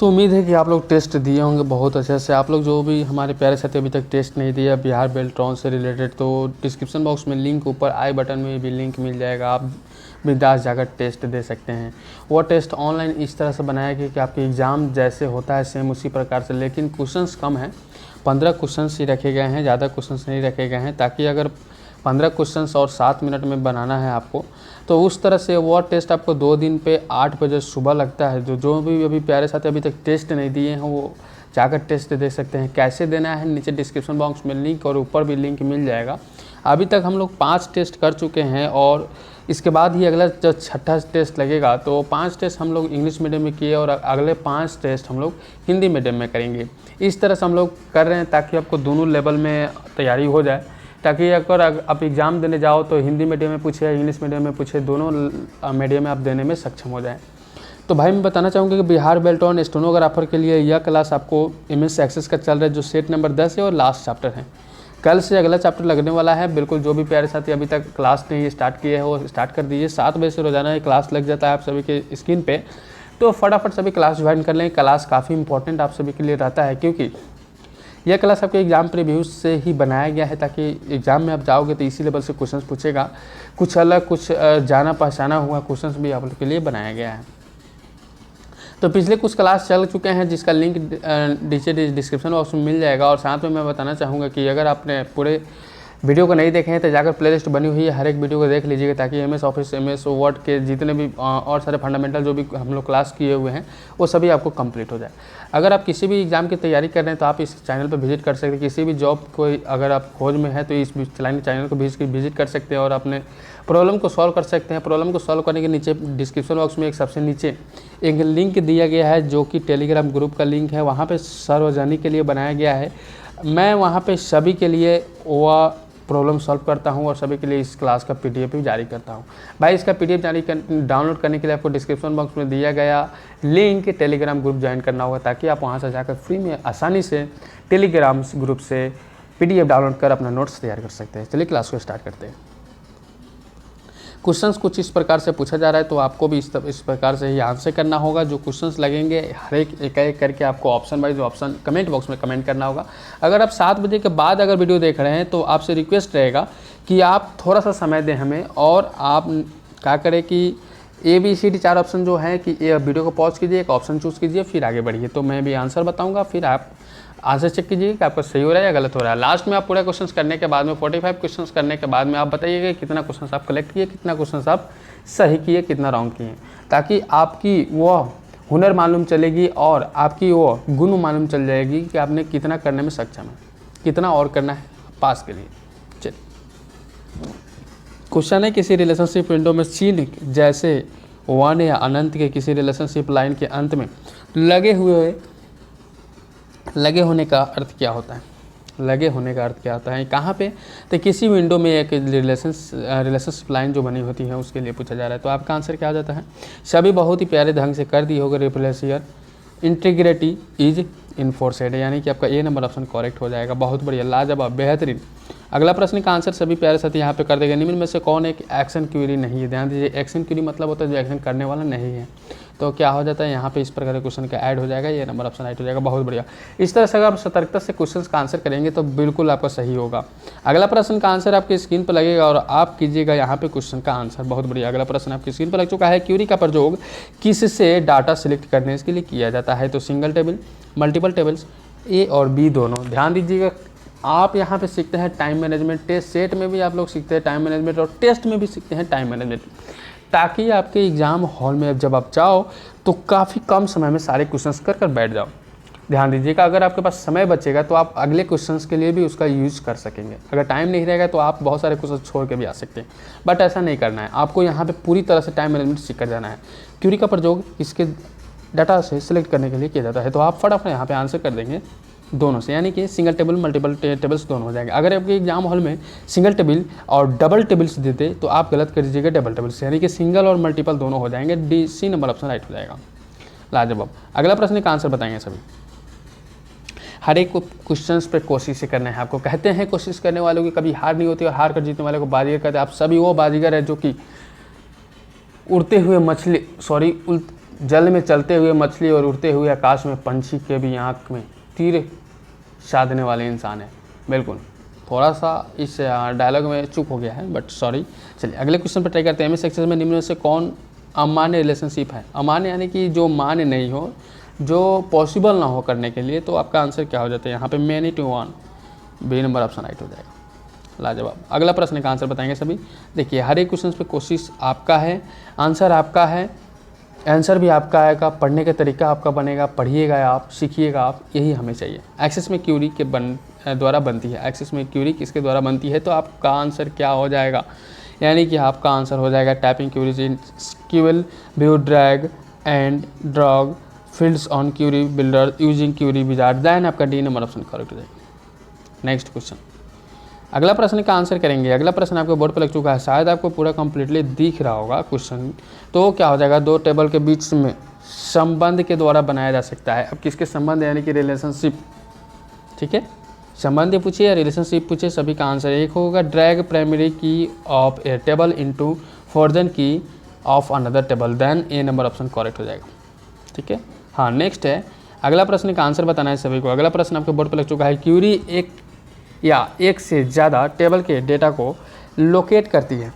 तो उम्मीद है कि आप लोग टेस्ट दिए होंगे बहुत अच्छे से। आप लोग जो भी हमारे प्यारे साथी अभी तक टेस्ट नहीं दिया बिहार बेल्ट्रॉन से रिलेटेड, तो डिस्क्रिप्शन बॉक्स में लिंक, ऊपर आई बटन में भी लिंक मिल जाएगा, आप बिंदास जाकर टेस्ट दे सकते हैं। वो टेस्ट ऑनलाइन इस तरह से बनाया गया कि आपके एग्ज़ाम जैसे होता है सेम उसी प्रकार से, लेकिन क्वेश्चंस कम हैं, 15 क्वेश्चंस ही रखे गए हैं, ज़्यादा क्वेश्चंस नहीं रखे गए हैं, ताकि अगर 15 क्वेश्चंस और 7 मिनट में बनाना है आपको, तो उस तरह से वो टेस्ट आपको 2 दिन पे 8 बजे सुबह लगता है। जो भी अभी प्यारे साथी अभी तक टेस्ट नहीं दिए हैं वो जाकर टेस्ट दे सकते हैं। कैसे देना है नीचे डिस्क्रिप्शन बॉक्स में लिंक और ऊपर भी लिंक मिल जाएगा। अभी तक हम लोग 5 टेस्ट कर चुके हैं और इसके बाद ही अगला जो 6ठा टेस्ट लगेगा, तो 5 टेस्ट हम लोग इंग्लिश मीडियम में किए और अगले 5 टेस्ट हम लोग हिंदी मीडियम में करेंगे। इस तरह से हम लोग कर रहे हैं ताकि आपको दोनों लेवल में तैयारी हो जाए, ताकि अगर आप एग्ज़ाम देने जाओ तो हिंदी मीडियम में पूछे या इंग्लिश मीडियम में पूछे, दोनों मीडियम में आप देने में सक्षम हो जाएं। तो भाई मैं बताना चाहूँगा कि बिहार बेल्ट्रॉन स्टेनोग्राफर के लिए यह क्लास आपको MS एक्सेस का चल रहा है, जो सेट नंबर 10 है और लास्ट चैप्टर है। कल से अगला चैप्टर लगने वाला है। बिल्कुल जो भी प्यारे साथी अभी तक क्लास नहीं स्टार्ट किए हैं वो स्टार्ट कर दीजिए। 7 बजे से रोजाना ये क्लास लग जाता है आप सभी के स्क्रीन पे, तो फटाफट सभी क्लास ज्वाइन कर लें। क्लास काफ़ी इंपॉर्टेंट आप सभी के लिए रहता है, क्योंकि यह क्लास आपके एग्जाम प्रीव्यू से ही बनाया गया है, ताकि एग्जाम में आप जाओगे तो इसी लेवल से क्वेश्चंस पूछेगा। कुछ अलग, कुछ जाना पहचाना हुआ क्वेश्चंस भी आप लोग के लिए बनाया गया है। तो पिछले कुछ क्लास चल चुके हैं जिसका लिंक नीचे डिस्क्रिप्शन बॉक्स में मिल जाएगा। और साथ में मैं बताना चाहूँगा कि अगर आपने पूरे वीडियो को नहीं देखे हैं तो जाकर प्लेलिस्ट बनी हुई है, हर एक वीडियो को देख लीजिएगा, ताकि MS ऑफिस, MS वर्ड के जितने भी और सारे फंडामेंटल जो भी हम लोग क्लास किए हुए हैं वो सभी आपको कंप्लीट हो जाए। अगर आप किसी भी एग्जाम की तैयारी कर रहे हैं तो आप इस चैनल पर विजिट कर सकते हैं। किसी भी जॉब को अगर आप खोज में है तो इस चैनल को विजिट कर सकते हैं और अपने प्रॉब्लम को सॉल्व कर सकते हैं। प्रॉब्लम को सॉल्व करने के नीचे डिस्क्रिप्शन बॉक्स में एक सबसे नीचे एक लिंक दिया गया है, जो कि टेलीग्राम ग्रुप का लिंक है। वहाँ पे सार्वजनिक के लिए बनाया गया है। मैं वहाँ पे सभी के लिए वह प्रॉब्लम सॉल्व करता हूँ और सभी के लिए इस क्लास का PDF भी जारी करता हूँ। भाई इसका PDF डाउनलोड करने के लिए आपको डिस्क्रिप्शन बॉक्स में दिया गया लिंक टेलीग्राम ग्रुप ज्वाइन करना होगा, ताकि आप वहाँ से जाकर फ्री में आसानी से टेलीग्राम ग्रुप से PDF डाउनलोड कर अपना नोट्स तैयार कर सकते हैं। चलिए क्लास को स्टार्ट करते हैं। क्वेश्चंस कुछ इस प्रकार से पूछा जा रहा है, तो आपको भी इस प्रकार से ही आंसर करना होगा। जो क्वेश्चंस लगेंगे हर एक करके आपको option wise option comment box में कमेंट करना होगा। अगर आप 7 बजे के बाद अगर वीडियो देख रहे हैं तो आपसे रिक्वेस्ट रहेगा कि आप थोड़ा सा समय दें हमें, और आप क्या करें कि ABCD 4 ऑप्शन जो है कि वीडियो को पॉज कीजिए, एक ऑप्शन चूज़ कीजिए, फिर आगे बढ़िए। तो मैं भी आंसर बताऊँगा, फिर आप आंसर चेक कीजिए कि आपका सही हो रहा है या गलत हो रहा है। लास्ट में आप पूरा क्वेश्चंस करने के बाद में 45 क्वेश्चंस करने के बाद में आप बताइएगा कितना क्वेश्चंस आप कलेक्ट किए, कितना क्वेश्चंस आप सही किए, कितना रॉन्ग किए, ताकि आपकी वो हुनर मालूम चलेगी और आपकी वो गुण मालूम चल जाएगी कि आपने कितना करने में सक्षम है, कितना और करना है पास के लिए। चलिए क्वेश्चन है, किसी रिलेशनशिप विंडो में सीन जैसे 1 या अनंत के किसी रिलेशनशिप लाइन के अंत में लगे होने का अर्थ क्या होता है? लगे होने का अर्थ क्या होता है कहाँ पे? तो किसी विंडो में एक रिलेशनशिप लाइन जो बनी होती है उसके लिए पूछा जा रहा है। तो आपका आंसर क्या हो जाता है? सभी बहुत ही प्यारे ढंग से कर दी होगा रिप्लेस हियर, इंटीग्रिटी इज इन्फोर्सेड, यानी कि आपका A नंबर ऑप्शन करेक्ट हो जाएगा। बहुत बढ़िया, लाजवाब, बेहतरीन। अगला प्रश्न का आंसर सभी प्यारे साथी यहाँ पे कर देगा। निम्न में से कौन एक एक्शन क्वेरी नहीं है? ध्यान दीजिए, एक्शन क्वेरी मतलब होता है जो एक्शन करने वाला नहीं है। तो क्या हो जाता है यहाँ पे इस प्रकार के क्वेश्चन का ऐड हो जाएगा, ये नंबर ऑप्शन ऐड हो जाएगा। बहुत बढ़िया। इस तरह से अगर आप सतर्कता से क्वेश्चन का आंसर करेंगे तो बिल्कुल आपका सही होगा। अगला प्रश्न का आंसर आपकी स्क्रीन पर लगेगा और आप कीजिएगा यहाँ पे क्वेश्चन का आंसर। बहुत बढ़िया, अगला प्रश्न आपकी स्क्रीन पर लग चुका है। क्वेरी का प्रयोग किससे डाटा सिलेक्ट करने के लिए किया जाता है? तो single table, multiple tables, A और B दोनों। ध्यान दीजिएगा, आप यहाँ पे सीखते हैं टाइम मैनेजमेंट। टेस्ट सेट में भी आप लोग सीखते हैं टाइम मैनेजमेंट और टेस्ट में भी सीखते हैं टाइम मैनेजमेंट, ताकि आपके एग्जाम हॉल में जब आप जाओ तो काफ़ी कम समय में सारे क्वेश्चंस कर बैठ जाओ। ध्यान दीजिएगा, अगर आपके पास समय बचेगा तो आप अगले क्वेश्चंस के लिए भी उसका यूज कर सकेंगे। अगर टाइम नहीं रहेगा तो आप बहुत सारे क्वेश्चन छोड़ के भी आ सकते हैं, बट ऐसा नहीं करना है। आपको यहाँ पे पूरी तरह से टाइम मैनेजमेंट सीख कर जाना है। क्वेरी का प्रयोग इसके डाटा से सिलेक्ट करने के लिए किया जाता है। तो आप फटाफट यहाँ पे आंसर कर देंगे दोनों से, यानी कि सिंगल टेबल, मल्टीपल टेबल्स दोनों हो जाएंगे। अगर आपके एग्जाम हॉल में सिंगल टेबल और डबल टेबल्स देते तो आप गलत कर दीजिएगा डबल टेबल्स, यानी कि सिंगल और मल्टीपल दोनों हो जाएंगे। DC नंबर ऑप्शन राइट हो जाएगा। लाजवाब। अगला प्रश्न का आंसर बताएंगे सभी। हर एक क्वेश्चंस पे कोशिश करना है आपको। कहते हैं कोशिश करने वालों की कभी हार नहीं होती और हार कर जीतने वाले को बाजीगर कहते हैं। आप सभी वो बाजीगर है जो कि उड़ते हुए मछली जल में चलते हुए मछली और उड़ते हुए आकाश में पंछी के भी आँख में तीर साधने वाले इंसान है। बिल्कुल, थोड़ा सा इस डायलॉग में चूक हो गया है, बट सॉरी। चलिए अगले क्वेश्चन पर ट्राई करते हैं। एमएस एक्सेल में निम्न में से कौन अमान्य रिलेशनशिप है? अमान्य यानी कि जो मान्य नहीं हो, जो पॉसिबल ना हो करने के लिए, तो आपका आंसर क्या हो जाता है यहाँ पे? Many to one, B number option right हो जाएगा। लाजवाब। अगला प्रश्न का आंसर बताएंगे सभी। देखिए हर एक क्वेश्चन पे कोशिश आपका है, आंसर आपका है, आंसर भी आपका आएगा, पढ़ने का तरीका आपका बनेगा, पढ़िएगा आप, सीखिएगा आप, यही हमें चाहिए। एक्सेस में क्यूरी के द्वारा बनती है। एक्सेस में क्यूरी किसके द्वारा बनती है? तो आपका आंसर क्या हो जाएगा? यानी कि आपका आंसर हो जाएगा typing queries in SQL view drag and drop fields on query builder using query wizard. Then आपका डी नंबर ऑप्शन करेक्ट हो जाएगा। नेक्स्ट क्वेश्चन, अगला प्रश्न का आंसर करेंगे। अगला प्रश्न आपके बोर्ड पर लग चुका है, शायद आपको पूरा कंप्लीटली दिख रहा होगा क्वेश्चन। तो क्या हो जाएगा? दो टेबल के बीच में संबंध के द्वारा बनाया जा सकता है। अब किसके संबंध, यानी कि रिलेशनशिप, ठीक है। संबंध पूछिए या रिलेशनशिप पूछिए, सभी का आंसर एक होगा। Drag primary key of a table into foreign key of another table, then A number option correct हो जाएगा, ठीक है। हाँ, नेक्स्ट है अगला प्रश्न का आंसर बताना है सभी को। अगला प्रश्न आपके बोर्ड पर लग चुका है, क्यूरी एक या एक से ज़्यादा टेबल के डेटा को लोकेट करती है।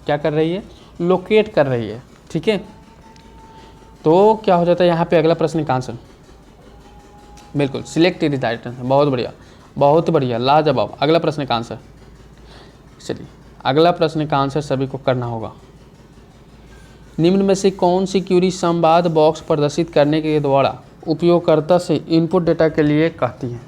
क्या कर रही है? लोकेट कर रही है, ठीक है। तो क्या हो जाता है यहाँ पे? अगला प्रश्न का आंसर बिल्कुल सिलेक्ट रिजल्ट, बहुत बढ़िया, बहुत बढ़िया, लाजवाब। अगला प्रश्न का आंसर, चलिए अगला प्रश्न का आंसर सभी को करना होगा। निम्न में से कौन सी क्यूरी संवाद बॉक्स प्रदर्शित करने के द्वारा उपयोगकर्ता से इनपुट डेटा के लिए कहती है?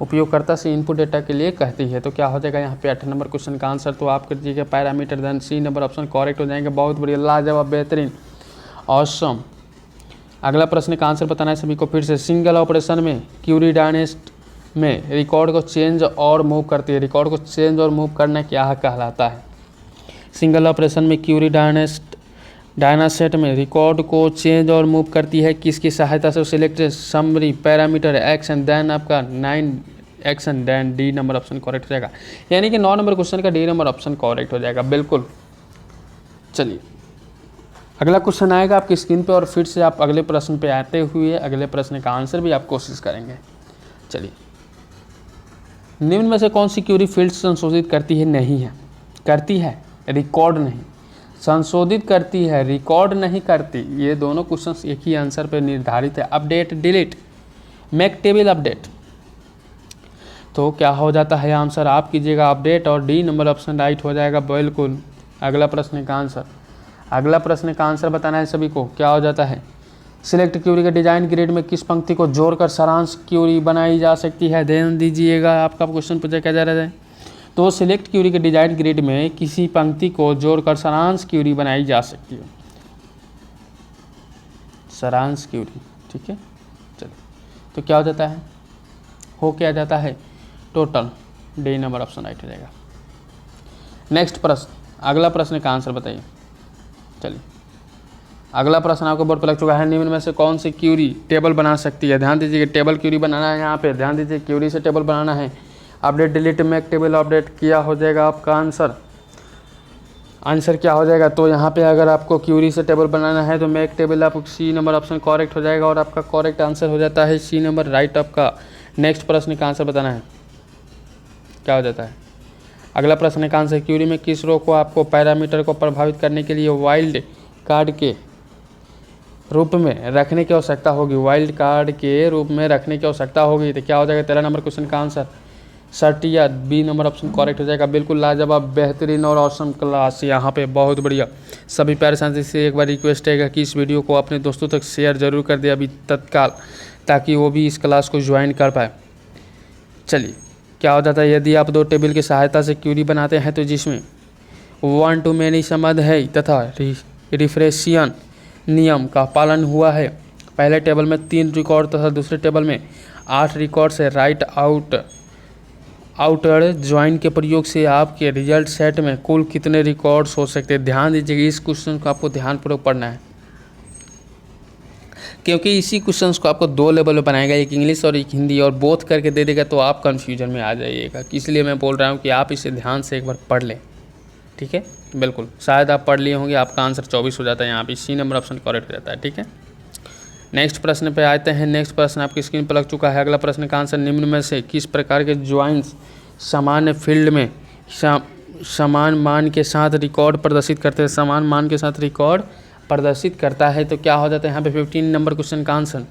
उपयोगकर्ता से इनपुट डेटा के लिए कहती है। तो क्या हो जाएगा यहाँ पे 8 नंबर क्वेश्चन का आंसर? तो आप कर दीजिएगा parameter, then C number option correct हो जाएंगे। बहुत बढ़िया, लाजवाब, बेहतरीन, ऑसम। अगला प्रश्न का आंसर बताना है सभी को फिर से। सिंगल ऑपरेशन में क्यूरी डायनेस्ट में रिकॉर्ड को चेंज और मूव करती है। रिकॉर्ड को चेंज और मूव करना क्या कहलाता है? सिंगल ऑपरेशन में क्यूरी डायनासेट में रिकॉर्ड को चेंज और मूव करती है किसकी सहायता से? Select summary parameter action, then आपका 9 action, then D number option correct हो जाएगा। यानी कि 9 नंबर क्वेश्चन का डी नंबर ऑप्शन करेक्ट हो जाएगा, बिल्कुल। चलिए अगला क्वेश्चन आएगा आपकी स्क्रीन पे और फिर से आप अगले प्रश्न पे आते हुए अगले प्रश्न का आंसर भी आप कोशिश करेंगे। चलिए, निम्न में से कौन सी क्यूरी फील्ड संशोधित करती है? नहीं है, करती है, रिकॉर्ड नहीं। संशोधित करती है, रिकॉर्ड नहीं करती। ये दोनों क्वेश्चंस एक ही आंसर पे निर्धारित है। Update, delete, make table update. तो क्या हो जाता है आंसर? आप कीजिएगा अपडेट और डी नंबर ऑप्शन राइट हो जाएगा, बिल्कुल। अगला प्रश्न का आंसर, अगला प्रश्न का आंसर बताना है सभी को। क्या हो जाता है? सिलेक्ट क्यूरी के डिजाइन ग्रिड में किस पंक्ति को जोड़कर सारांश क्यूरी बनाई जा सकती है? ध्यान दीजिएगा, आपका क्वेश्चन पूछा क्या जा रहा है। तो सिलेक्ट क्यूरी के डिजाइन ग्रिड में किसी पंक्ति को जोड़कर सारांश क्यूरी बनाई जा सकती है। सारांश क्यूरी, ठीक है। चलिए, तो क्या हो जाता है? हो क्या जाता है? Total, D number option right हो जाएगा। नेक्स्ट प्रश्न, अगला प्रश्न का आंसर बताइए। चलिए अगला प्रश्न आपको बोर्ड पर लग चुका है। निम्न में से कौन सी क्यूरी टेबल बना सकती है? ध्यान दीजिए, टेबल क्यूरी बनाना है यहाँ पे, ध्यान दीजिए, क्यूरी से टेबल बनाना है। Update, delete, make table update किया हो जाएगा आपका आंसर। आंसर क्या हो जाएगा? तो यहाँ पे अगर आपको क्यूरी से टेबल बनाना है तो मेक टेबल, आप सी नंबर ऑप्शन करेक्ट हो जाएगा और आपका करेक्ट आंसर हो जाता है सी नंबर राइट आपका। नेक्स्ट प्रश्न का आंसर बताना है, क्या हो जाता है? अगला प्रश्न का आंसर, क्यूरी में किस रो को आपको पैरामीटर को प्रभावित करने के लिए वाइल्ड कार्ड के रूप में रखने की आवश्यकता होगी? वाइल्ड कार्ड के रूप में रखने की आवश्यकता होगी। तो क्या हो जाएगा 13 नंबर क्वेश्चन का आंसर? सर्टी या बी नंबर ऑप्शन करेक्ट हो जाएगा, बिल्कुल, लाजवाब, बेहतरीन और ऑसम क्लास यहाँ पे, बहुत बढ़िया। सभी प्यारे साथी से एक बार रिक्वेस्ट है कि इस वीडियो को अपने दोस्तों तक शेयर जरूर कर दे अभी तत्काल, ताकि वो भी इस क्लास को ज्वाइन कर पाए। चलिए, क्या हो जाता है? यदि आप दो टेबल की सहायता से क्यूरी बनाते हैं तो जिसमें 1 to many संबंध है तथा रिफ्रेशियन नियम का पालन हुआ है, पहले टेबल में 3 रिकॉर्ड तथा दूसरे टेबल में 8 रिकॉर्ड से राइट आउटर ज्वाइन के प्रयोग से आपके रिजल्ट सेट में कुल कितने रिकॉर्ड्स हो सकते हैं? ध्यान दीजिएगा, इस क्वेश्चन को आपको ध्यानपूर्वक पढ़ना है, क्योंकि इसी क्वेश्चंस को आपको 2 लेवल में बनाएगा, एक इंग्लिश और एक हिंदी, और बोथ करके दे देगा तो आप कन्फ्यूजन में आ जाइएगा। इसलिए मैं बोल रहा हूँ कि आप इसे ध्यान से एक बार पढ़ लें, ठीक है, बिल्कुल। शायद आप पढ़ लिए होंगे, आपका आंसर 24 हो जाता है यहाँ पे, सी नंबर ऑप्शन करेक्ट हो जाता है, ठीक है। नेक्स्ट प्रश्न पे आते हैं। नेक्स्ट प्रश्न आपकी स्क्रीन पर लग चुका है। अगला प्रश्न का आंसर, निम्न में से किस प्रकार के ज्वाइंट्स सामान्य फील्ड में समान मान के साथ रिकॉर्ड प्रदर्शित करते हैं? समान मान के साथ रिकॉर्ड प्रदर्शित करता है तो क्या हो जाता है यहाँ पे 15 नंबर क्वेश्चन का आंसर,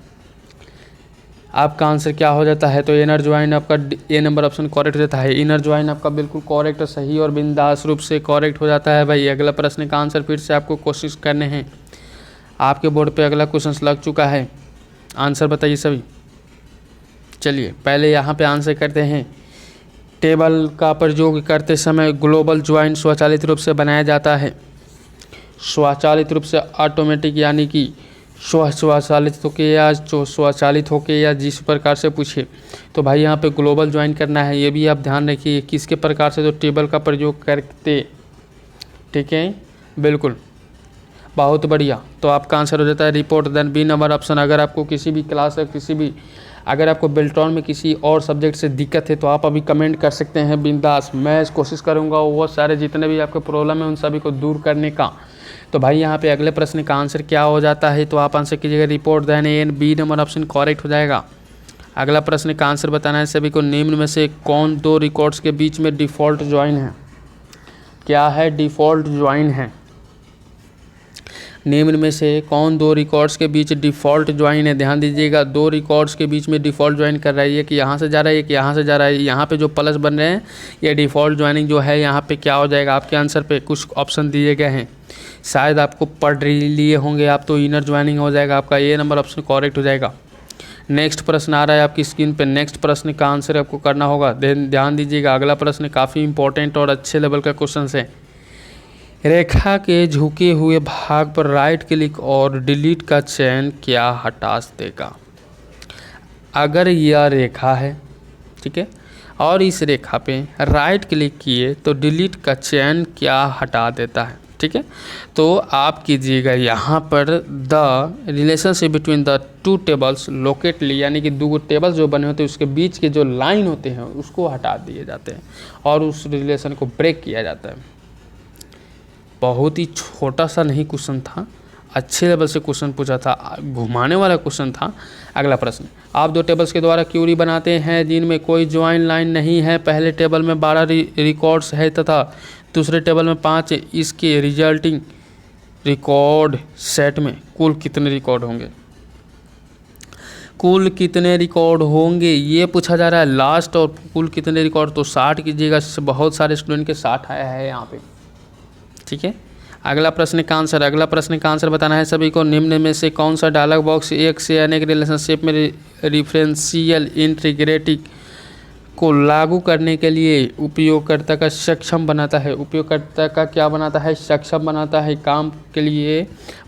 आपका आंसर क्या हो जाता है? तो इनर ज्वाइन आपका ए नंबर ऑप्शन करेक्ट हो जाता है। इनर ज्वाइन आपका बिल्कुल करेक्ट, सही और बिंदास रूप से करेक्ट हो जाता है भाई। अगला प्रश्न का आंसर फिर से आपको कोशिश करने हैं। आपके बोर्ड पे अगला क्वेश्चन लग चुका है, आंसर बताइए सभी। चलिए पहले यहाँ पे आंसर करते हैं। टेबल का प्रयोग करते समय ग्लोबल ज्वाइन स्वचालित रूप से बनाया जाता है। स्वचालित रूप से ऑटोमेटिक यानी कि स्वचालित होके या स्वचालित होके या जिस प्रकार से पूछे तो भाई यहाँ पे ग्लोबल ज्वाइन करना है। ये भी आप ध्यान रखिए किसके प्रकार से, तो टेबल का प्रयोग करते। ठीक है, बिल्कुल बहुत बढ़िया। तो आपका आंसर हो जाता है report, then B number option. अगर आपको किसी भी क्लास या अगर आपको बेल्ट्रॉन में किसी और सब्जेक्ट से दिक्कत है तो आप अभी कमेंट कर सकते हैं बिंदास। मैं कोशिश करूँगा वो सारे जितने भी आपके प्रॉब्लम है उन सभी को दूर करने का। तो भाई यहाँ पे अगले प्रश्न का आंसर क्या हो जाता है, तो आप आंसर कीजिएगा report, then A and B number option correct हो जाएगा। अगला प्रश्न का आंसर बताना है सभी को, निम्न में से कौन दो रिकॉर्ड्स के बीच में डिफ़ॉल्ट ज्वाइन है? क्या है? डिफ़ॉल्ट ज्वाइन है। निम्न में से कौन दो रिकॉर्ड्स के बीच डिफ़ॉल्ट ज्वाइन है? ध्यान दीजिएगा, दो रिकॉर्ड्स के बीच में डिफ़ॉल्ट ज्वाइन कर रहा है, एक यहाँ से जा रहा है एक यहाँ से जा रहा है। यहाँ पे जो प्लस बन रहे हैं ये डिफ़ॉल्ट ज्वाइनिंग जो है यहाँ पे क्या हो जाएगा? आपके आंसर पे कुछ ऑप्शन दिए गए हैं, शायद आपको पढ़ लिए होंगे आप, तो इनर ज्वाइनिंग हो जाएगा आपका। ए नंबर ऑप्शन करेक्ट हो जाएगा। नेक्स्ट प्रश्न आ रहा है आपकी स्क्रीन पे। नेक्स्ट प्रश्न का आंसर आपको करना होगा, ध्यान दीजिएगा। अगला प्रश्न काफ़ी इंपॉर्टेंट और अच्छे लेवल का क्वेश्चन है। रेखा के झुके हुए भाग पर राइट क्लिक और डिलीट का चयन क्या हटा देगा? अगर यह रेखा है, ठीक है, और इस रेखा पे राइट क्लिक किए तो डिलीट का चयन क्या हटा देता है? ठीक है, तो आप कीजिएगा यहाँ पर the relationship between the two tables locally, यानी कि दो टेबल्स जो बने होते हैं उसके बीच के जो लाइन होते हैं उसको हटा दिए जाते हैं और उस रिलेशन को ब्रेक किया जाता है। बहुत ही छोटा सा नहीं क्वेश्चन था, अच्छे लेवल से क्वेश्चन पूछा था, घुमाने वाला क्वेश्चन था। अगला प्रश्न, आप दो टेबल्स के द्वारा क्यूरी बनाते हैं जिनमें कोई ज्वाइन लाइन नहीं है। पहले टेबल में 12 रिकॉर्ड्स है तथा दूसरे टेबल में 5 है। इसके रिजल्टिंग रिकॉर्ड सेट में कुल कितने रिकॉर्ड होंगे? कुल कितने रिकॉर्ड होंगे ये पूछा जा रहा है लास्ट, और कुल कितने रिकॉर्ड, तो 60 कीजिएगा। बहुत सारे स्टूडेंट के 60 आया है यहाँ पे। ठीक है, अगला प्रश्न का आंसर बताना है सभी को। निम्न में से कौन सा डायलॉग बॉक्स एक से अनेक रिलेशनशिप में रिफरेंशियल इंटीग्रिटी को लागू करने के लिए उपयोगकर्ता का सक्षम बनाता है? उपयोगकर्ता का क्या बनाता है? सक्षम बनाता है, काम के लिए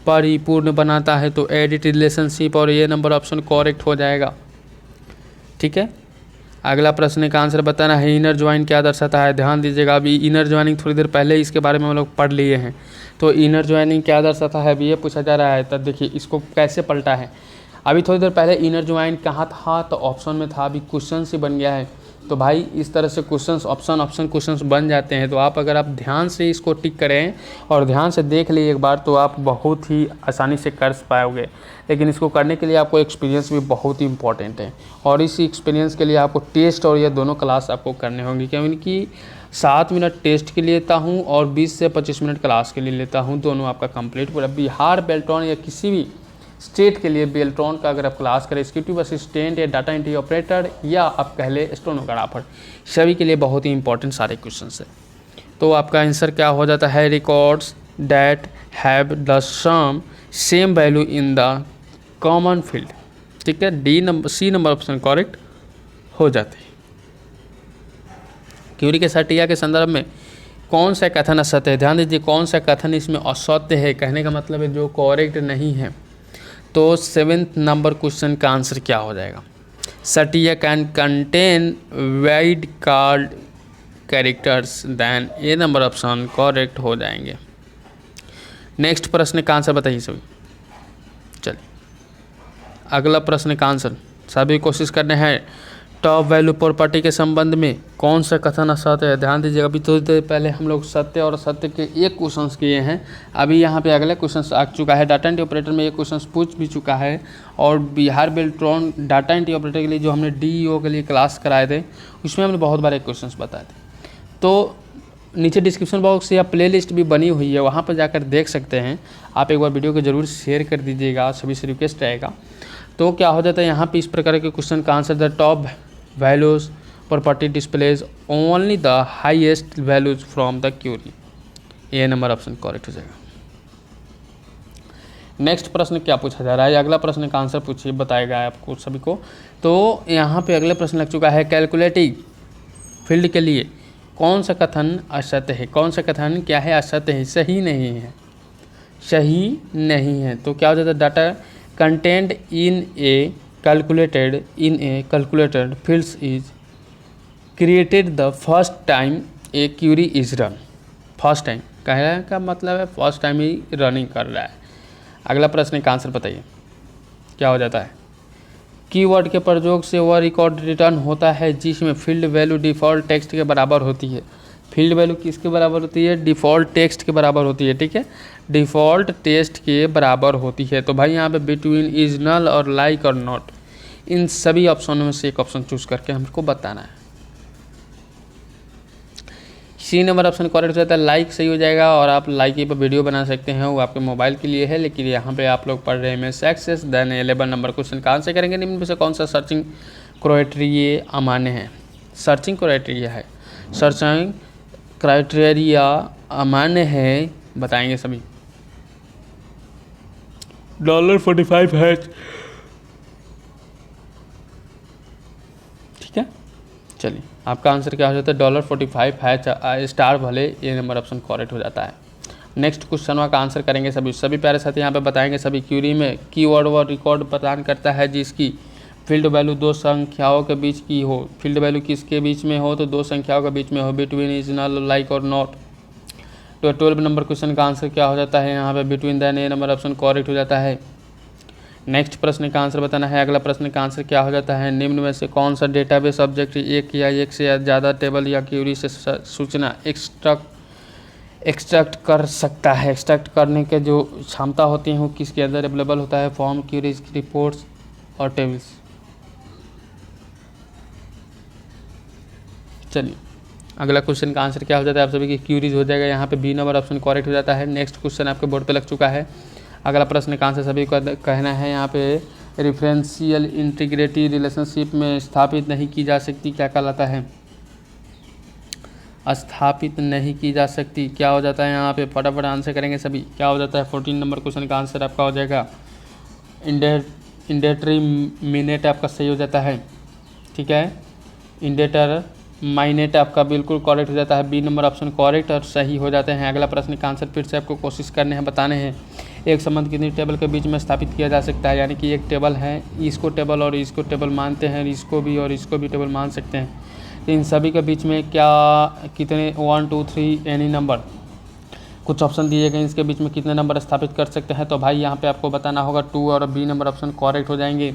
परिपूर्ण बनाता है। तो एडिट रिलेशनशिप, और ये नंबर ऑप्शन करेक्ट हो जाएगा। ठीक है, अगला प्रश्न का आंसर बताना है इनर ज्वाइन क्या दर्शाता है? ध्यान दीजिएगा, अभी इनर ज्वाइनिंग थोड़ी देर पहले इसके बारे में हम लोग पढ़ लिए हैं। तो इनर ज्वाइनिंग क्या दर्शाता है अभी ये पूछा जा रहा है। तो देखिए इसको कैसे पलटा है। अभी थोड़ी देर पहले इनर ज्वाइन कहाँ था? तो ऑप्शन में था, अभी क्वेश्चन से बन गया है। तो भाई इस तरह से क्वेश्चंस ऑप्शन क्वेश्चंस बन जाते हैं। तो आप अगर आप ध्यान से इसको टिक करें और ध्यान से देख लिए एक बार तो आप बहुत ही आसानी से कर पाओगे। लेकिन इसको करने के लिए आपको एक्सपीरियंस भी बहुत ही इंपॉर्टेंट है, और इस एक्सपीरियंस के लिए आपको टेस्ट और ये दोनों क्लास आपको करने होंगी, क्योंकि 7 मिनट टेस्ट के लिए लेता हूँ और 20 से 25 मिनट क्लास के लिए लेता हूँ। दोनों आपका कंप्लीट पूरा बिहार बेल्ट्रॉन या किसी भी स्टेट के लिए बेल्ट्रॉन का अगर आप क्लास करें, एग्जीक्यूटिव असिस्टेंट या डाटा एंट्री ऑपरेटर या आप कह ले स्टेनोग्राफर, सभी के लिए बहुत ही इंपॉर्टेंट सारे क्वेश्चंस है। तो आपका आंसर क्या हो जाता है? Records that have the same value in the common field. ठीक है, सी नंबर ऑप्शन करेक्ट हो जाते हैं। क्यूरी के सटिया के संदर्भ में कौन सा कथन असत्य है? ध्यान दीजिए, कौन सा कथन इसमें असत्य है? कहने का मतलब है जो करेक्ट नहीं है। तो 7th नंबर क्वेश्चन का आंसर क्या हो जाएगा? सटिया can contain wildcard characters, then A number option correct हो जाएंगे। नेक्स्ट प्रश्न का आंसर बताइए सभी। चलिए अगला प्रश्न का आंसर सभी कोशिश करने हैं। टॉप वैल्यू प्रॉपर्टी के संबंध में कौन सा कथन असत्य है? ध्यान दीजिएगा, अभी थोड़ी देर पहले हम लोग सत्य और असत्य के एक क्वेश्चन किए हैं। अभी यहाँ पे अगले क्वेश्चन आ चुका है। डाटा एंट्री ऑपरेटर में एक क्वेश्चन पूछ भी चुका है, और Bihar Beltron data entry operator के लिए जो हमने DEO के लिए क्लास कराए थे, उसमें हमने बहुत बार एक क्वेश्चन बताए थे। तो नीचे डिस्क्रिप्शन बॉक्स या प्लेलिस्ट भी बनी हुई है, वहाँ पर जाकर देख सकते हैं। आप एक बार वीडियो को ज़रूर शेयर कर दीजिएगा, सभी से रिक्वेस्ट रहेगा। तो क्या हो जाता है यहाँ पे इस प्रकार के क्वेश्चन का answer, the top values property displays only the highest values from the query. ये नंबर ऑप्शन करेक्ट हो जाएगा। नेक्स्ट प्रश्न क्या पूछा जा रहा है? अगला प्रश्न का आंसर पूछिए, बताएगा आपको सभी को। तो यहाँ पे अगले प्रश्न लग चुका है, कैलकुलेटिव फील्ड के लिए कौन सा कथन असत्य है? कौन सा कथन क्या है? असत्य है, सही नहीं है, सही नहीं है। तो क्या हो जाता है? Data content in a calculated fields is created the first time a query is run. First time कहने का मतलब है फर्स्ट टाइम ही रनिंग कर रहा है। अगला प्रश्न का आंसर बताइए, क्या हो जाता है? कीवर्ड के प्रयोग से वह रिकॉर्ड रिटर्न होता है जिसमें फील्ड वैल्यू डिफ़ॉल्ट टेक्स्ट के बराबर होती है। फील्ड वैल्यू किसके बराबर होती है? डिफ़ॉल्ट टेक्स्ट के बराबर होती है। ठीक है, डिफ़ॉल्ट टेक्स्ट के बराबर होती है। तो भाई यहाँ पे बिटवीन इज नल और लाइक और नॉट, इन सभी ऑप्शनों में से एक ऑप्शन चूज करके हमको बताना है। सी नंबर ऑप्शन करेक्ट हो जाता है, लाइक सही हो जाएगा। और आप लाइक पर वीडियो बना सकते हैं, वो आपके मोबाइल के लिए है, लेकिन यहाँ पे आप लोग पढ़ रहे हैं सक्सेस। देन 11 नंबर क्वेश्चन का आंसर करेंगे, निम्न में से कौन सा सर्चिंग क्राइटेरिया अमान्य है? सर्चिंग क्राइटेरिया है, सर्चिंग क्राइटेरिया अमान्य है, बताएंगे सभी। $45 है, ठीक है। चलिए, आपका आंसर क्या हो जाता है? $45 है, स्टार भले। ये नंबर ऑप्शन करेक्ट हो जाता है। नेक्स्ट क्वेश्चन का आंसर करेंगे सभी प्यारे साथी यहाँ पे बताएंगे सभी। क्यूरी में कीवर्ड व रिकॉर्ड प्रदान करता है जिसकी फील्ड वैल्यू दो संख्याओं के बीच की हो। फील्ड वैल्यू किसके बीच में हो? तो दो संख्याओं के बीच में हो। बिटवीन इज नल, लाइक और नॉट। तो 12 नंबर क्वेश्चन का आंसर क्या हो जाता है? यहाँ पे बिटवीन दैन। ए नंबर ऑप्शन करेक्ट हो जाता है। नेक्स्ट प्रश्न का आंसर बताना है। अगला प्रश्न का आंसर क्या हो जाता है? निम्न में से कौन सा डेटाबेस ऑब्जेक्ट एक या एक से ज़्यादा टेबल या क्यूरी से सूचना एक्सट्रैक्ट कर सकता है? एक्सट्रैक्ट करने के जो क्षमता होती है वो किसके अंदर अवेलेबल होता है? फॉर्म, क्यूरीज, रिपोर्ट्स और टेबल्स। चलिए, अगला क्वेश्चन का आंसर क्या हो जाता है? आप सभी की क्यूरीज हो जाएगा। यहाँ पे बी नंबर ऑप्शन करेक्ट हो जाता है। नेक्स्ट क्वेश्चन आपके बोर्ड पे लग चुका है। अगला प्रश्न का आंसर सभी को कहना है। यहाँ पे रेफरेंशियल इंटीग्रिटी रिलेशनशिप में स्थापित नहीं की जा सकती, क्या कहलाता है? स्थापित नहीं की जा सकती, क्या हो जाता है? यहाँ पे फटाफट आंसर करेंगे सभी। क्या हो जाता है? 14 नंबर क्वेश्चन का आंसर आपका हो जाएगा इंडेटरमिनेट आपका सही हो जाता है। ठीक है, इंडेटरमाइनेट आपका बिल्कुल करेक्ट हो जाता है। बी नंबर ऑप्शन करेक्ट और सही हो जाते हैं। अगला प्रश्न का आंसर फिर से आपको कोशिश करने हैं, बताने हैं। एक संबंध कितनी टेबल के बीच में स्थापित किया जा सकता है? यानी कि एक टेबल है, इसको टेबल और इसको टेबल मानते हैं, इसको भी और इसको भी टेबल मान सकते हैं। इन सभी के बीच में क्या कितने 1 2 3 एनी नंबर कुछ ऑप्शन दिए गए, इसके बीच में कितने नंबर स्थापित कर सकते हैं? तो भाई यहाँ पे आपको बताना होगा 2 और बी नंबर ऑप्शन करेक्ट हो जाएंगे।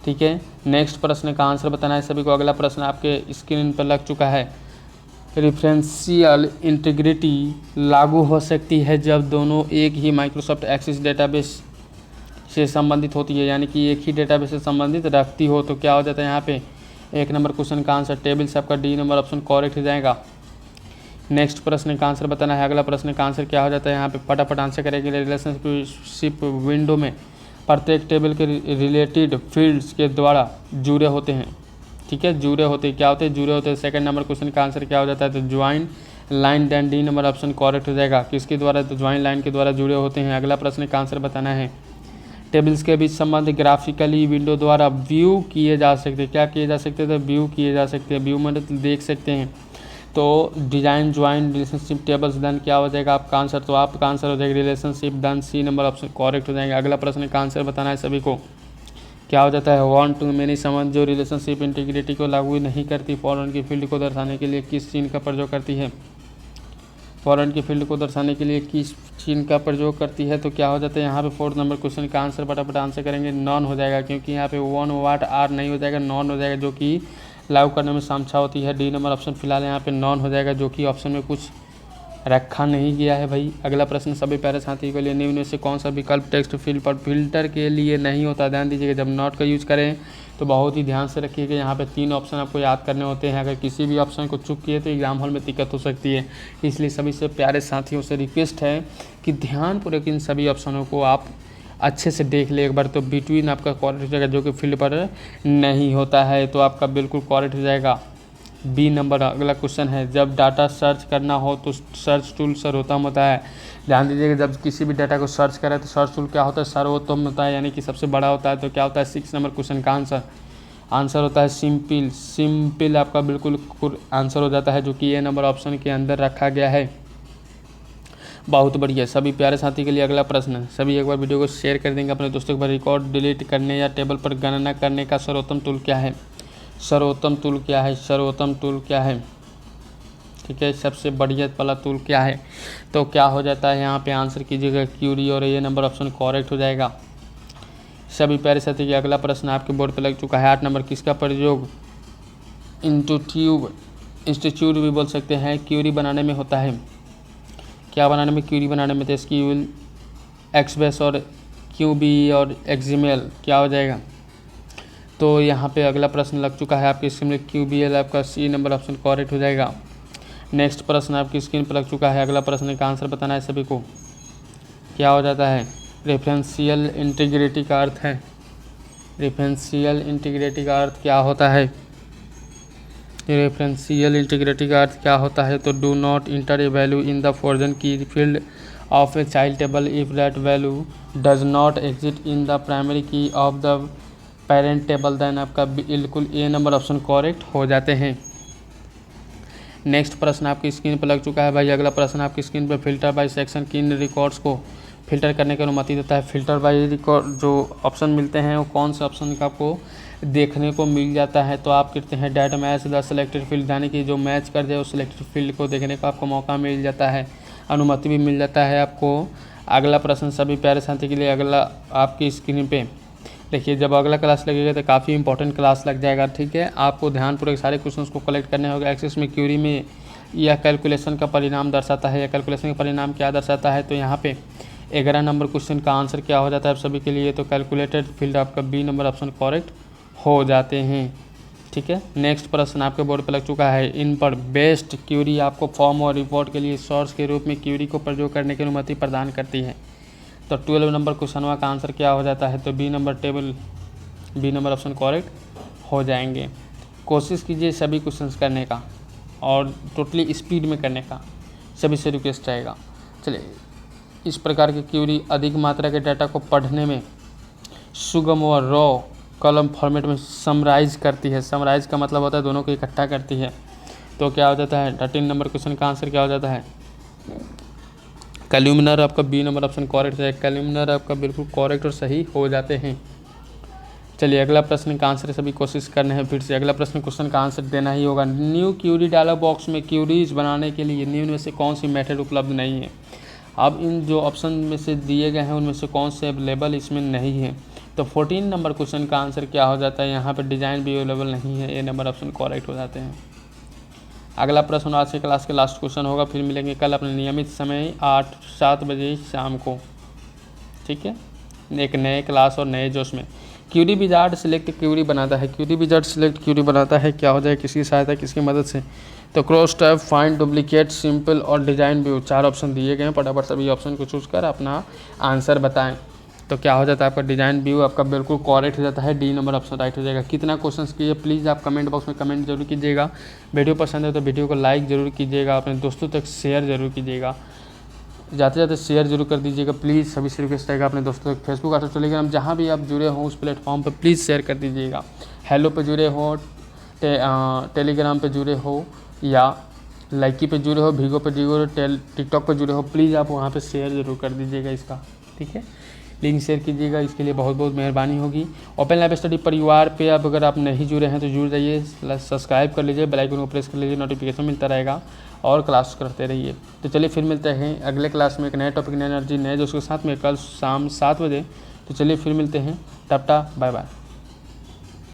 ठीक है, नेक्स्ट प्रश्न का आंसर बताना है सभी को। अगला प्रश्न आपके स्क्रीन पर लग चुका है। रेफरेंशियल इंटीग्रिटी लागू हो सकती है जब दोनों एक ही माइक्रोसॉफ्ट एक्सेस डेटाबेस से संबंधित होती है, यानी कि एक ही डेटाबेस से संबंधित रखती हो। तो क्या हो जाता है यहाँ पे? एक नंबर क्वेश्चन का आंसर टेबल से आपका डी नंबर ऑप्शन करेक्ट हो जाएगा। नेक्स्ट प्रश्न का आंसर बताना है। अगला प्रश्न का आंसर क्या हो जाता है? यहाँ पे फटाफट आंसर करेंगे। रिलेशनशिप विंडो में प्रत्येक टेबल के रिलेटेड फील्ड्स के द्वारा जुड़े होते हैं। ठीक है, जुड़े होते हैं, क्या होते हैं? जुड़े होते हैं। सेकंड नंबर क्वेश्चन का आंसर क्या हो जाता है? तो join line. Then D number option correct हो जाएगा। किसके द्वारा? तो ज्वाइन लाइन के द्वारा जुड़े होते हैं। अगला प्रश्न का आंसर बताना है। टेबल्स के बीच संबंध ग्राफिकली विंडो द्वारा व्यू किए जा सकते हैं। क्या किए जा सकते हैं? तो व्यू किए जा सकते हैं। व्यू मतलब देख सकते हैं। तो design join relationship tables. Then क्या हो जाएगा आपका आंसर? तो आपका आंसर हो जाएगा relationship. Then C number option correct हो जाएंगे। अगला प्रश्न का आंसर बताना है सभी को। क्या हो जाता है? 1 टू मेनी संबंध जो रिलेशनशिप इंटीग्रिटी को लागू नहीं करती, फॉरेन की फील्ड को दर्शाने के लिए किस चिन्ह का प्रयोग करती है? फॉरेन की फील्ड को दर्शाने के लिए किस चिन्ह का प्रयोग करती है तो क्या हो जाता है यहाँ पे 4th नंबर क्वेश्चन का आंसर फटाफट आंसर करेंगे, नॉन हो जाएगा, क्योंकि यहाँ पे वन वाट आर नहीं हो जाएगा, नॉन हो जाएगा, जो कि लागू करने में समस्या होती है। डी नंबर ऑप्शन फिलहाल यहाँ पे नॉन हो जाएगा, जो कि ऑप्शन में कुछ रखा नहीं गया है भाई। अगला प्रश्न सभी प्यारे साथियों के लिए, निम्न में से कौन सा विकल्प टेक्स्ट फील्ड पर फिल्टर के लिए नहीं होता। ध्यान दीजिएगा, जब नॉट का यूज करें तो बहुत ही ध्यान से रखिएगा। यहाँ पे 3 ऑप्शन आपको याद करने होते हैं, अगर किसी भी ऑप्शन को चूक किए तो एग्जाम हॉल में दिक्कत हो सकती है। इसलिए सभी से प्यारे साथियों से रिक्वेस्ट है कि ध्यानपूर्वक इन सभी ऑप्शनों को आप अच्छे से देख ले एक बार, तो बिटवीन आपका करेक्ट हो जाएगा, जो कि फील्ड पर नहीं होता है, तो आपका बिल्कुल करेक्ट हो जाएगा बी नंबर। अगला क्वेश्चन है, जब डाटा सर्च करना हो तो सर्च टूल सर्वोत्तम होता है। ध्यान दीजिएगा, जब किसी भी डाटा को सर्च करें तो सर्च टूल क्या होता है, सर्वोत्तम होता है, यानी कि सबसे बड़ा होता है। तो क्या होता है 6 नंबर क्वेश्चन का आंसर होता है सिंपल आपका बिल्कुल आंसर हो जाता है, जो कि ए नंबर ऑप्शन के अंदर रखा गया है। बहुत बढ़िया। सभी प्यारे साथी के लिए अगला प्रश्न, सभी एक बार वीडियो को शेयर कर देंगे अपने दोस्तों के पास। रिकॉर्ड डिलीट करने या टेबल पर गणना करने का सर्वोत्तम टूल क्या है। सर्वोत्तम टूल क्या है, सर्वोत्तम टूल क्या है, ठीक है, सबसे बढ़िया वाला टूल क्या है। तो क्या हो जाता है यहाँ पे आंसर कीजिएगा क्यूरी, और ये नंबर ऑप्शन करेक्ट हो जाएगा। सभी प्यारे साथी के अगला प्रश्न आपके बोर्ड पे लग चुका है, 8 नंबर, किसका प्रयोग इंस्टीट्यूट भी बोल सकते हैं क्यूरी बनाने में होता है। क्या बनाने में, क्यूरी बनाने में, तो एसक्यूएल, एक्सबेस और क्यूबी और एक्सएमएल क्या हो जाएगा। तो यहाँ पे अगला प्रश्न लग चुका है आपकी स्क्रीन में, क्यूबीएल आपका सी नंबर ऑप्शन करेक्ट हो जाएगा। नेक्स्ट प्रश्न आपकी स्क्रीन पर लग चुका है, अगला प्रश्न का आंसर बताना है सभी को। क्या हो जाता है, रेफरेंशियल इंटीग्रिटी का अर्थ है, रेफरेंशियल इंटीग्रिटी का अर्थ क्या होता है, रेफरेंशियल इंटीग्रिटी का अर्थ क्या होता है। तो do not enter a value in the foreign key field of a child table if that value does not exist in the primary key of the parent table, then आपका बिल्कुल ए number option correct हो जाते हैं। Next प्रश्न आपकी screen पर लग चुका है भाई, अगला प्रश्न आपकी स्क्रीन पर, फिल्टर बाय सेक्शन किन रिकॉर्ड्स को फिल्टर करने की अनुमति देता है। फिल्टर बाय रिकॉर्ड जो ऑप्शन मिलते हैं वो कौन से ऑप्शन का आपको देखने को मिल जाता है। तो आप कहते हैं data match the selected field, यानी कि जो मैच कर जाए उस सिलेक्टेड फील्ड को देखने का आपको मौका मिल जाता है, अनुमति भी मिल जाता है आपको। अगला प्रश्न सभी प्यारे साथी के लिए, अगला आपकी स्क्रीन पे देखिए, जब अगला क्लास लगेगा तो काफ़ी इंपॉर्टेंट क्लास लग जाएगा, ठीक है। आपको ध्यानपूर्वक सारे क्वेश्चंस को कलेक्ट करने होगा। एक्सेस में क्यूरी में यह कैलकुलेशन का परिणाम दर्शाता है, या कैलकुलेशन का परिणाम क्या दर्शाता है। तो यहाँ पे 11 नंबर क्वेश्चन का आंसर क्या हो जाता है आप सभी के लिए, तो कैलकुलेटेड फील्ड आपका बी नंबर ऑप्शन करेक्ट हो जाते हैं, ठीक है। नेक्स्ट प्रश्न आपके बोर्ड पर लग चुका है, इन पर बेस्ट क्यूरी आपको फॉर्म और रिपोर्ट के लिए सोर्स के रूप में क्यूरी को प्रयोग करने की अनुमति प्रदान करती है। तो 12 नंबर क्वेश्चन का आंसर क्या हो जाता है, तो बी नंबर ऑप्शन करेक्ट हो जाएंगे। कोशिश कीजिए सभी क्वेश्चंस करने का और टोटली स्पीड में करने का, सभी से रिक्वेस्ट रहेगा। चलिए, इस प्रकार की क्यूरी अधिक मात्रा के डाटा को पढ़ने में सुगम और रॉ कॉलम फॉर्मेट में समराइज करती है। समराइज का मतलब होता है दोनों को इकट्ठा करती है। तो क्या हो जाता है, 13 नंबर क्वेश्चन का आंसर क्या हो जाता है, कॉलमनर आपका बी नंबर ऑप्शन करेक्ट है। कॉलमनर आपका बिल्कुल करेक्ट और सही हो जाते हैं। चलिए, अगला प्रश्न का आंसर सभी कोशिश करने हैं फिर से। अगला प्रश्न क्वेश्चन का आंसर देना ही होगा। न्यू क्यूरी डायलॉग बॉक्स में क्यूरीज बनाने के लिए निम्न में से कौन सी मेथड उपलब्ध नहीं है। अब इन जो ऑप्शन में से दिए गए हैं उनमें से कौन से अवेलेबल इसमें नहीं है। तो 14 नंबर क्वेश्चन का आंसर क्या हो जाता है, यहाँ पर डिज़ाइन भी अवेलेबल नहीं है, ए नंबर ऑप्शन करेक्ट हो जाते हैं। अगला प्रश्न आज के क्लास के लास्ट क्वेश्चन होगा, फिर मिलेंगे कल अपने नियमित समय 7 बजे शाम को, ठीक है, एक नए क्लास और नए जोश में। क्यूरी विजार्ड सिलेक्ट क्यूरी बनाता है, क्यूरी विजार्ड सिलेक्ट क्यूरी बनाता है, क्या हो जाए, किसकी सहायता किसकी मदद से। तो cross tab, find, duplicate, simple और डिजाइन व्यू, 4 ऑप्शन दिए गए हैं। फटाफट सभी ऑप्शन को चूज कर अपना आंसर बताएं। तो क्या हो जाता है आपका डिजाइन व्यू आपका बिल्कुल करेक्ट हो जाता है, डी नंबर ऑप्शन राइट हो जाएगा। कितना क्वेश्चन किए प्लीज़ आप कमेंट बॉक्स में कमेंट जरूर कीजिएगा। वीडियो पसंद है तो वीडियो को लाइक ज़रूर कीजिएगा, अपने दोस्तों तक शेयर जरूर कीजिएगा, जाते जाते शेयर जरूर कर दीजिएगा प्लीज़। सभी से रिक्वेस्ट रहेगा अपने दोस्तों तक फेसबुक व्हाट्सएप टेलीग्राम जहाँ भी आप जुड़े हों उस प्लेटफॉर्म पर प्लीज़ शेयर कर दीजिएगा। हेलो पे जुड़े हो, टेलीग्राम पे जुड़े हो, या लाइकी पे जुड़े हो, भीगो पे जुड़े हो, टिकटॉक पे जुड़े हो, प्लीज़ आप वहाँ पे शेयर ज़रूर कर दीजिएगा इसका, ठीक है। लिंक शेयर कीजिएगा, इसके लिए बहुत बहुत मेहरबानी होगी। ओपन लैब स्टडी परिवार पे अब अगर आप नहीं जुड़े हैं तो जुड़ जाइए, सब्सक्राइब कर लीजिए, बेल आइकन को प्रेस कर लीजिए, नोटिफिकेशन मिलता रहेगा और क्लास करते रहिए। तो चलिए फिर मिलते हैं अगले क्लास में एक नए टॉपिक, नए एनर्जी, नए दोस्तों के साथ में कल शाम 7 बजे। तो चलिए फिर मिलते हैं, टाटा बाय बाय।